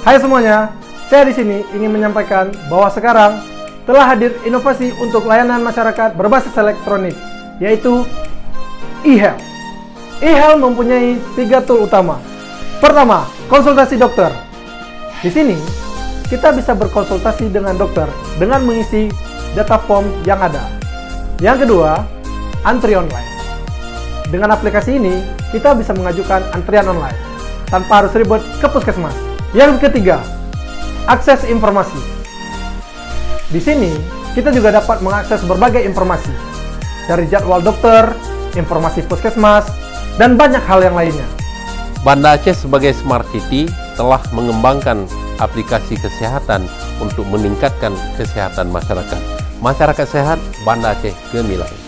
Hai semuanya, saya di sini ingin menyampaikan bahwa sekarang telah hadir inovasi untuk layanan masyarakat berbasis elektronik, yaitu e-health. E-health mempunyai 3 tool utama. Pertama, konsultasi dokter. Di sini, kita bisa berkonsultasi dengan dokter dengan mengisi data form yang ada. Yang kedua, antri online. Dengan aplikasi ini, kita bisa mengajukan antrian online tanpa harus ribet ke puskesmas. Yang ketiga, akses informasi. Di sini, kita juga dapat mengakses berbagai informasi dari jadwal dokter, informasi puskesmas, dan banyak hal yang lainnya. Banda Aceh sebagai Smart City telah mengembangkan aplikasi kesehatan untuk meningkatkan kesehatan masyarakat. Masyarakat sehat, Banda Aceh gemilang.